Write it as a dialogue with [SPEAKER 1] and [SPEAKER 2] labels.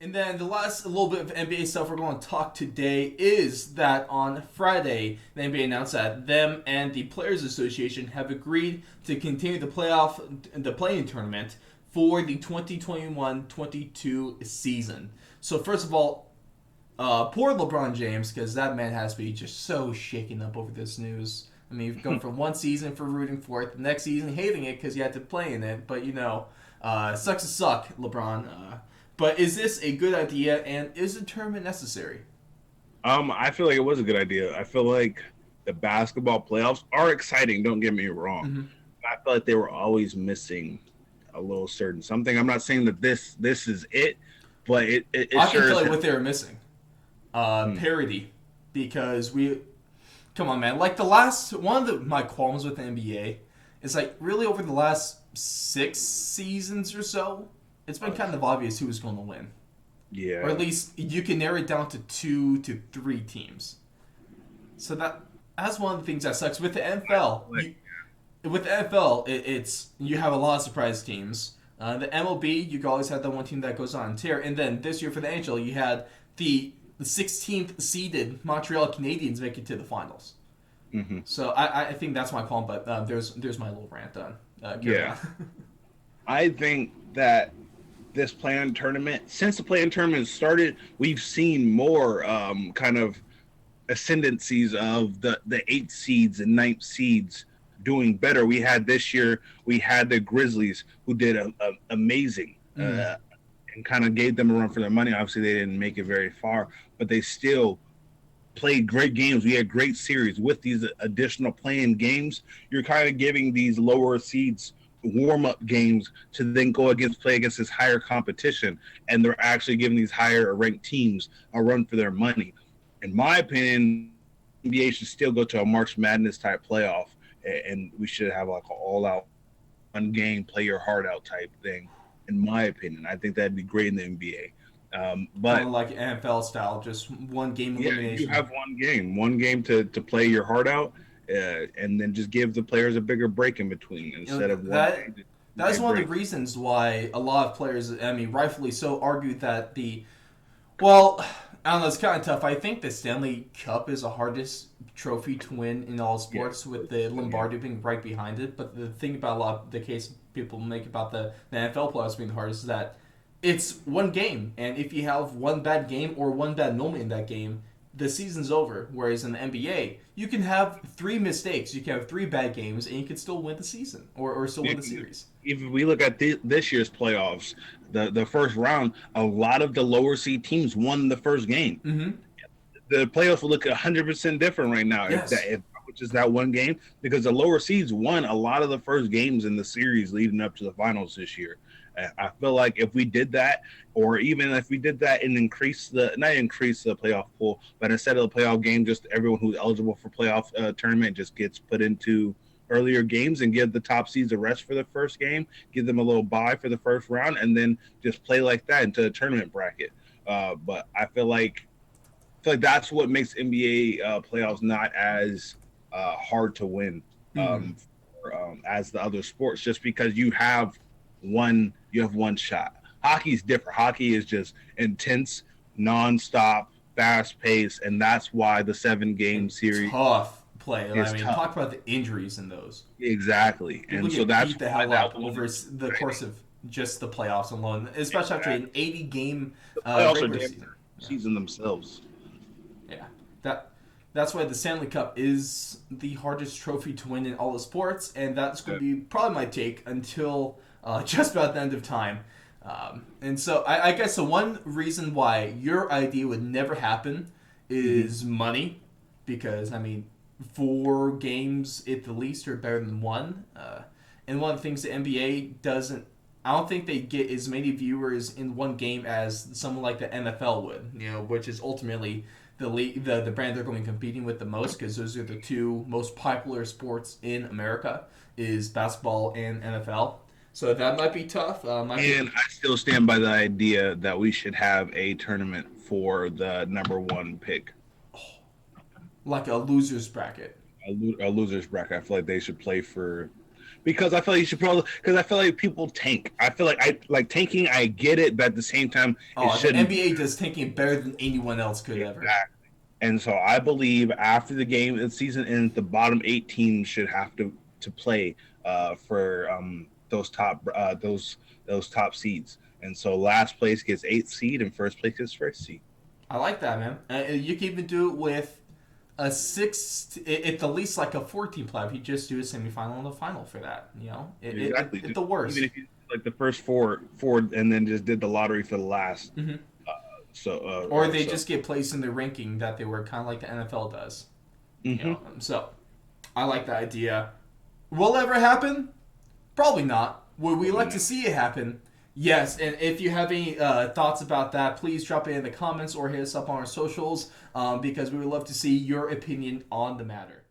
[SPEAKER 1] And then the last little bit of NBA stuff we're going to talk today is that on Friday, the NBA announced that them and the Players Association have agreed to continue the playing tournament for the 2021-22 season. So first of all, poor LeBron James, because that man has to be just so shaken up over this news. I mean, you've gone from one season for rooting for it, the next season hating it because you had to play in it. But sucks to suck, LeBron. But is this a good idea, and is the tournament necessary?
[SPEAKER 2] I feel like it was a good idea. I feel like the basketball playoffs are exciting. Don't get me wrong.
[SPEAKER 1] Mm-hmm.
[SPEAKER 2] I feel like they were always missing a little certain something. I'm not saying that this is it, but it
[SPEAKER 1] I can
[SPEAKER 2] sure
[SPEAKER 1] tell
[SPEAKER 2] is.
[SPEAKER 1] you what they were missing.
[SPEAKER 2] Hmm.
[SPEAKER 1] Parity, because we come on, man. Like the last one of my qualms with the NBA is like really over the last 6 seasons or so, it's been kind of obvious who was going to win, or at
[SPEAKER 2] Yeah,
[SPEAKER 1] least you can narrow it down to 2 to 3 teams. So that's one of the things that sucks with the NFL.
[SPEAKER 2] like
[SPEAKER 1] With the NFL, it's you have a lot of surprise teams. The MLB, you always have the one team that goes on tear, and then this year for the NHL, you had the 16th seeded Montreal Canadiens make it to the finals.
[SPEAKER 2] hmm
[SPEAKER 1] So I think that's my call, but there's my little rant done. Carry
[SPEAKER 2] yeah.
[SPEAKER 1] on.
[SPEAKER 2] I think that this planned tournament, since the planned tournament started, we've seen more kind of ascendancies of the eighth seeds and ninth seeds doing better. We had this year, we had the Grizzlies who did amazing
[SPEAKER 1] Mm.
[SPEAKER 2] and kind of gave them a run for their money. Obviously, they didn't make it very far, but they still played great games. We had great series with these additional playing games. You're kind of giving these lower seeds warm up games to then go against play against this higher competition, and they're actually giving these higher ranked teams a run for their money. In my opinion, NBA should still go to a March Madness type playoff, and we should have like an all out one game, play your heart out type thing. In my opinion, I think that'd be great in the NBA.
[SPEAKER 1] Kind of
[SPEAKER 2] But
[SPEAKER 1] like NFL style, just one game
[SPEAKER 2] yeah, you
[SPEAKER 1] elimination.
[SPEAKER 2] have one game to play your heart out, and then just give the players a bigger break in between
[SPEAKER 1] You know
[SPEAKER 2] instead of one
[SPEAKER 1] that
[SPEAKER 2] day,
[SPEAKER 1] that
[SPEAKER 2] day
[SPEAKER 1] is one of the
[SPEAKER 2] break.
[SPEAKER 1] reasons why a lot of players, I mean, rightfully so, argued that well, I don't know, it's kind of tough. I think the Stanley Cup is the hardest trophy to win in all
[SPEAKER 2] Yeah,
[SPEAKER 1] sports, with the
[SPEAKER 2] yeah,
[SPEAKER 1] Lombardi being right behind it. But the thing about a lot of the case people make about the NFL playoffs being the hardest is that it's one game, and if you have one bad game or one bad moment in that game, the season's over. Whereas in the NBA, you can have 3 mistakes, you can have 3 bad games, and you can still win the season or still
[SPEAKER 2] yeah.
[SPEAKER 1] win the series.
[SPEAKER 2] If we look at this year's playoffs, the first round, a lot of the lower seed teams won the first game.
[SPEAKER 1] Mm-hmm.
[SPEAKER 2] The playoffs will look 100% different right now
[SPEAKER 1] Yes.
[SPEAKER 2] if which is that one game, because the lower seeds won a lot of the first games in the series leading up to the finals this year. I feel like if we did that, or even if we did that and increase the not increase the playoff pool, but instead of the playoff game, just everyone who's eligible for playoff tournament just gets put into earlier games and give the top seeds a rest for the first game, give them a little bye for the first round, and then just play like that into a tournament bracket. But I feel like that's what makes NBA playoffs not as hard to win
[SPEAKER 1] Mm-hmm.
[SPEAKER 2] as the other sports, just because you have one shot. Hockey is different. Hockey is just intense, nonstop, fast paced, and that's why the seven
[SPEAKER 1] And
[SPEAKER 2] game series
[SPEAKER 1] tough play. I
[SPEAKER 2] is
[SPEAKER 1] mean,
[SPEAKER 2] tough.
[SPEAKER 1] talk about the injuries in those.
[SPEAKER 2] Exactly,
[SPEAKER 1] People
[SPEAKER 2] and so
[SPEAKER 1] get
[SPEAKER 2] that's
[SPEAKER 1] beat the
[SPEAKER 2] why
[SPEAKER 1] hell
[SPEAKER 2] that
[SPEAKER 1] up
[SPEAKER 2] one
[SPEAKER 1] over
[SPEAKER 2] is
[SPEAKER 1] the course
[SPEAKER 2] exciting.
[SPEAKER 1] of just the playoffs alone, especially after an
[SPEAKER 2] Exactly.
[SPEAKER 1] 80 game
[SPEAKER 2] The playoffs are
[SPEAKER 1] regular
[SPEAKER 2] damn
[SPEAKER 1] season.
[SPEAKER 2] near
[SPEAKER 1] Yeah,
[SPEAKER 2] season themselves.
[SPEAKER 1] yeah. That that's why the Stanley Cup is the hardest trophy to win in all the sports, and that's going
[SPEAKER 2] Yeah.
[SPEAKER 1] to be probably my take until just about the end of time. And so I guess the one reason why your idea would never happen
[SPEAKER 2] Mm-hmm.
[SPEAKER 1] is money, because I mean, 4 games at the least are better than one. And one of the things the NBA doesn't, I don't think they get as many viewers in one game as someone like the NFL would. Which is ultimately the league, the brand they're going to be competing with the most, because those are the two most popular sports in America is basketball and NFL. So that might be tough. Might be
[SPEAKER 2] And I still stand by the idea that we should have a tournament for the number one pick,
[SPEAKER 1] like a losers bracket.
[SPEAKER 2] a loser's bracket. I feel like they should play for because I feel like you should probably because I feel like people tank. I feel like I like tanking. I get it, but at the same time, it
[SPEAKER 1] Oh, the
[SPEAKER 2] shouldn't.
[SPEAKER 1] NBA does tanking better than anyone else could ever.
[SPEAKER 2] Exactly. And so I believe after the season ends, the bottom 8 teams should have to play for those top seeds. And so last place gets 8th seed, and first place gets first seed.
[SPEAKER 1] I like that, man. You can even do it with a six. At the least like a 14 play. If you just do a semifinal and a final for that,
[SPEAKER 2] Exactly.
[SPEAKER 1] it's the worst.
[SPEAKER 2] Even if you like the first four, and then just did the lottery for the last.
[SPEAKER 1] Mm-hmm.
[SPEAKER 2] Or
[SPEAKER 1] they just get placed in the ranking that they were, kind of like the NFL does.
[SPEAKER 2] Mm-hmm.
[SPEAKER 1] So I like that idea. Will it ever happen? Probably not. Would we like to see it happen? Yes, and if you have any thoughts about that, please drop it in the comments or hit us up on our socials because we would love to see your opinion on the matter.